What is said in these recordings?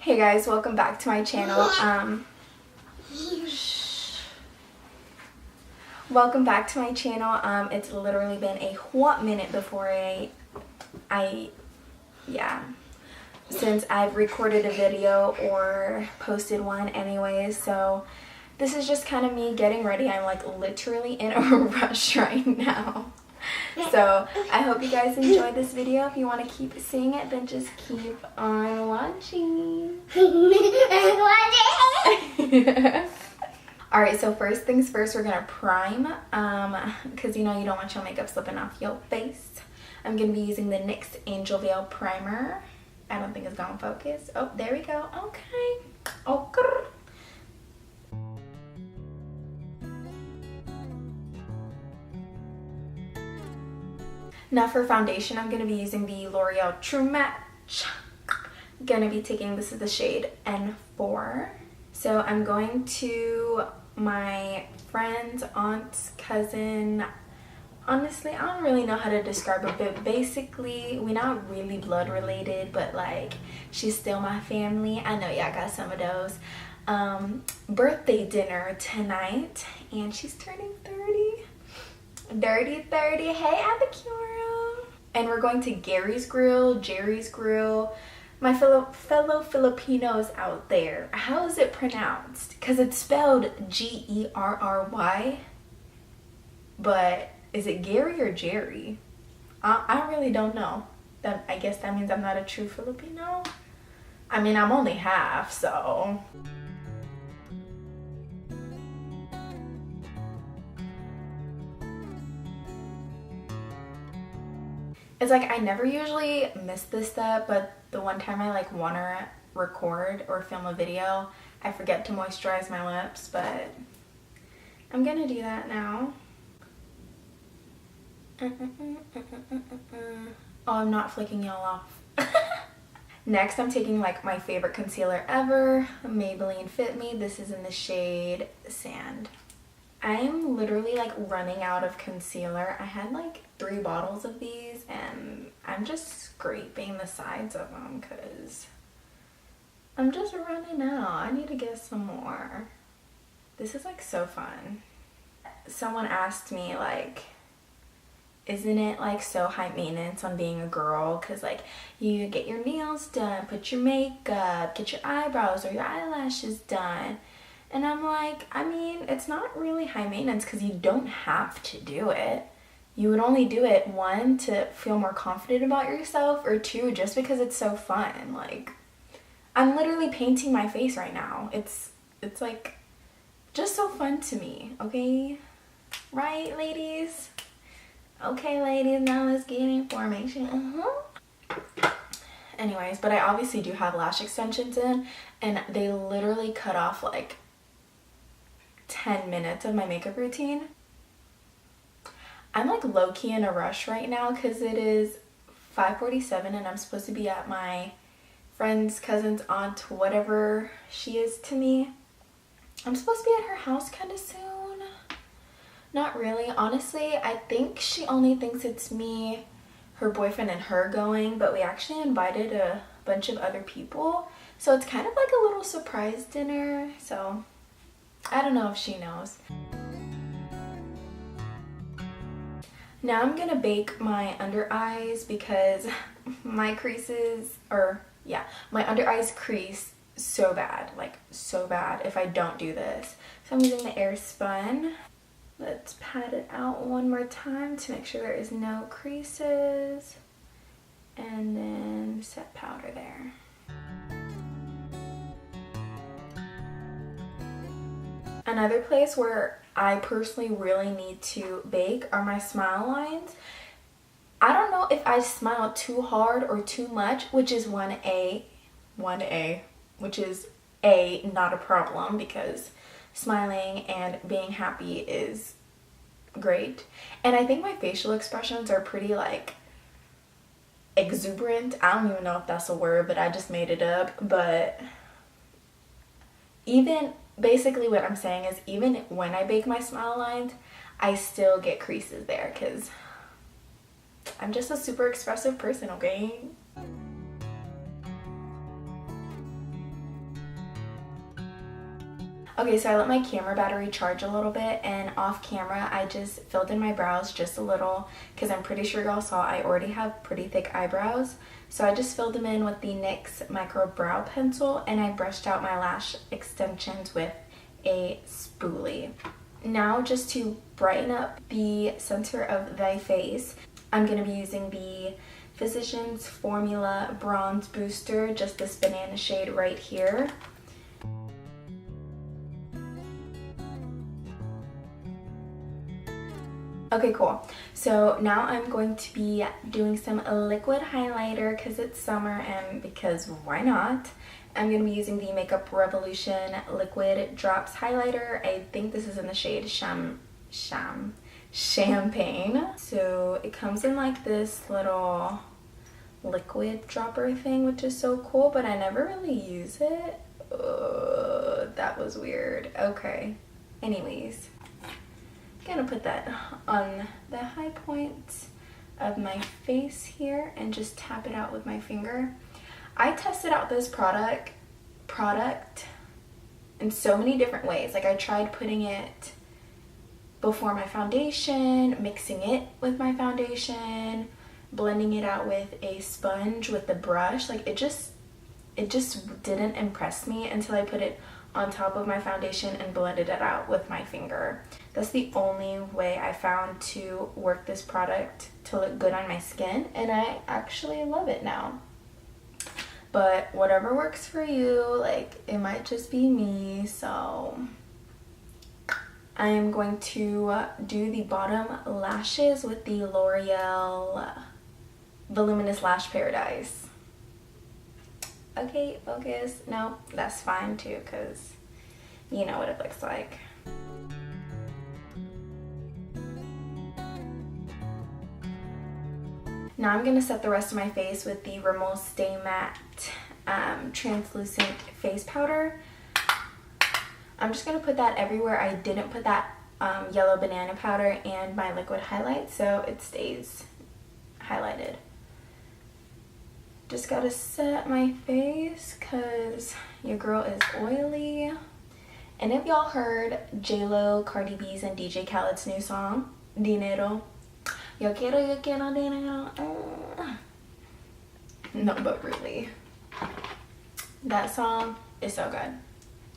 Hey guys, welcome back to my channel. Welcome back to my channel. It's literally been a hot minute before since I've recorded a video or posted one anyways, so this is just kind of me getting ready. I'm like literally in a rush right now. So I hope you guys enjoyed this video. If you want to keep seeing it, then just keep on watching. Alright, so first things first, we're gonna prime, because you know you don't want your makeup slipping off your face. I'm gonna be using the NYX Angel Veil Primer. I don't think it's gonna focus. Oh, there we go. Okay. Okay. Now for foundation, I'm going to be using the L'Oreal True Match. I'm going to be taking, this is the shade N4. So I'm going to my friend's aunt's cousin. Honestly, I don't really know how to describe it, but basically, we're not really blood related, but like, she's still my family. I know y'all got some of those. Birthday dinner tonight, and she's turning 30. Dirty 30. Hey, Abacura. And we're going to Jerry's Grill. My fellow Filipinos out there, how is it pronounced? Because it's spelled G-E-R-R-Y. But is it Gary or Jerry? I really don't know. I guess that means I'm not a true Filipino. I mean, I'm only half, so... It's like I never usually miss this step, but the one time I like want to record or film a video, I forget to moisturize my lips, but I'm gonna do that now. Oh, I'm not flicking y'all off. Next, I'm taking like my favorite concealer ever, Maybelline FitMe. This is in the shade Sand. I'm literally like running out of concealer. I had like 3 bottles of these and I'm just scraping the sides of them because I'm just running out. I need to get some more. This is like so fun. Someone asked me like, isn't it like so high maintenance on being a girl? Because like you get your nails done, put your makeup, get your eyebrows or your eyelashes done. And I'm like, I mean, it's not really high maintenance because you don't have to do it. You would only do it, 1, to feel more confident about yourself, or 2, just because it's so fun. Like, I'm literally painting my face right now. It's like, just so fun to me, okay? Right, ladies? Okay, ladies, now let's get information. Anyways, but I obviously do have lash extensions in, and they literally cut off like 10 minutes of my makeup routine. I'm like low-key in a rush right now because it is 5:47 and I'm supposed to be at my friend's cousin's aunt, whatever she is to me. I'm supposed to be at her house kind of soon. Not really. Honestly, I think she only thinks it's me, her boyfriend, and her going, but we actually invited a bunch of other people. So it's kind of like a little surprise dinner. So I don't know if she knows. Now I'm gonna bake my under eyes because my creases, my under eyes crease so bad, like so bad if I don't do this. So I'm using the Airspun. Let's pat it out one more time to make sure there is no creases. And then set powder there. Another place where I personally really need to bake are my smile lines. I don't know if I smile too hard or too much, which is 1A, which is not a problem because smiling and being happy is great. And I think my facial expressions are pretty like exuberant. I don't even know if that's a word, but I just made it up. But basically what I'm saying is even when I bake my smile lines, I still get creases there because I'm just a super expressive person, okay? Okay, so I let my camera battery charge a little bit, and off camera I just filled in my brows just a little because I'm pretty sure y'all saw I already have pretty thick eyebrows. So I just filled them in with the NYX Micro Brow Pencil, and I brushed out my lash extensions with a spoolie. Now, just to brighten up the center of thy face, I'm going to be using the Physicians Formula Bronze Booster, just this banana shade right here. Okay, cool. So now I'm going to be doing some liquid highlighter because it's summer and because why not? I'm going to be using the Makeup Revolution Liquid Drops Highlighter. I think this is in the shade Champagne. So it comes in like this little liquid dropper thing, which is so cool, but I never really use it. That was weird. Okay. Anyways, I'm gonna put that on the high point of my face here and just tap it out with my finger. I tested out this product in so many different ways. Like I tried putting it before my foundation, mixing it with my foundation, blending it out with a sponge with the brush. Like it just didn't impress me until I put it on top of my foundation and blended it out with my finger. That's the only way I found to work this product to look good on my skin, and I actually love it now. But whatever works for you, like it might just be me, so I am going to do the bottom lashes with the Loreal Voluminous Lash Paradise. Okay, focus. No, that's fine too, because you know what it looks like. Now I'm going to set the rest of my face with the Rimmel Stay Matte Translucent Face Powder. I'm just going to put that everywhere I didn't put that yellow banana powder and my liquid highlight, so it stays highlighted. Just gotta set my face because your girl is oily. And if y'all heard J-Lo, Cardi B's, and DJ Khaled's new song, Dinero, yo quiero dinero. No, but really, that song is so good.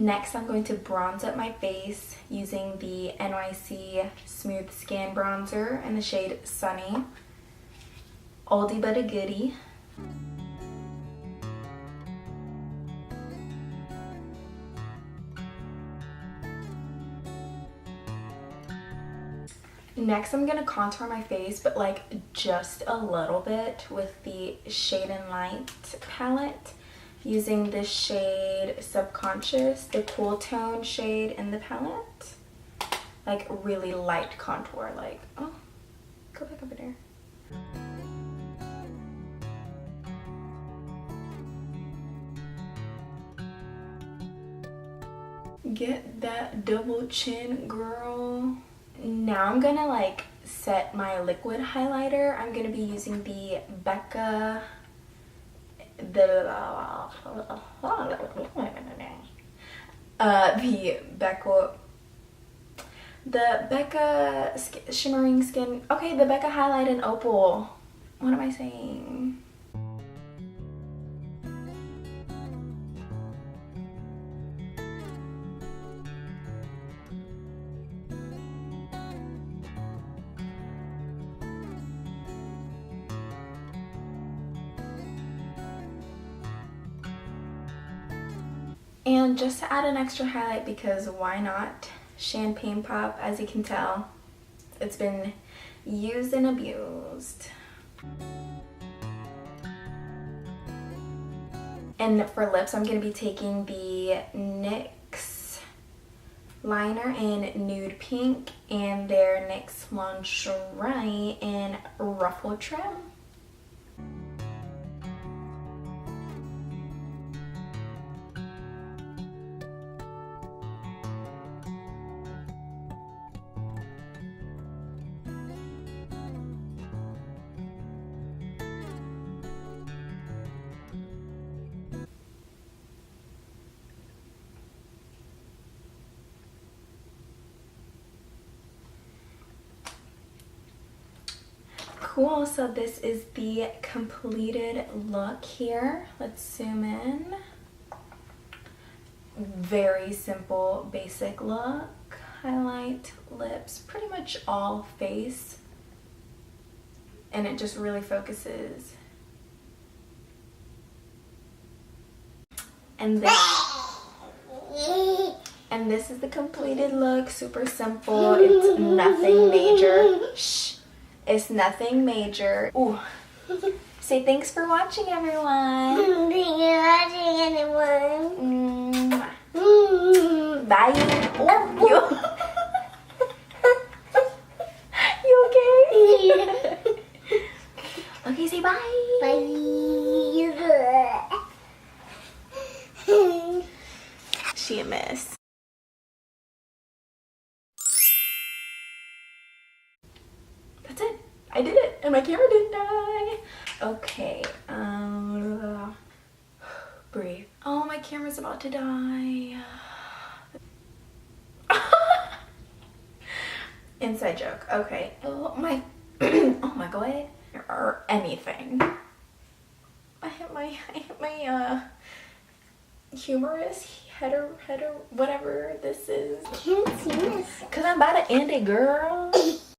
Next, I'm going to bronze up my face using the NYC Smooth Skin Bronzer in the shade Sunny. Oldie but a goodie. Next, I'm gonna contour my face, but like just a little bit with the Shade and Light palette, using this shade Subconscious, the cool tone shade in the palette. Like really light contour, like, oh, go back over there. Get that double chin, girl. Now I'm gonna like set my liquid highlighter. I'm gonna be using the Becca, the Becca Shimmering Skin, okay, the Becca Highlight in Opal. What am I saying? And just to add an extra highlight, because why not? Champagne Pop, as you can tell, it's been used and abused. And for lips, I'm going to be taking the NYX liner in Nude Pink and their NYX Lingerie in Ruffle Trim. Cool, so this is the completed look here. Let's zoom in. Very simple, basic look. Highlight, lips, pretty much all face. And it just really focuses. And this is the completed look. Super simple. It's nothing major. Shh. It's nothing major. Ooh. Say thanks for watching, everyone. Thanks for watching, everyone. Bye. Oh, you okay? Okay, say bye. Bye. She a mess. That's it. I did it, and my camera didn't die. Okay. Breathe. Oh, my camera's about to die. Inside joke. Okay. Oh my. Oh my god. Or anything. I hit my humorous header, whatever this is. Can't see this. Cause I'm about to end it, girl.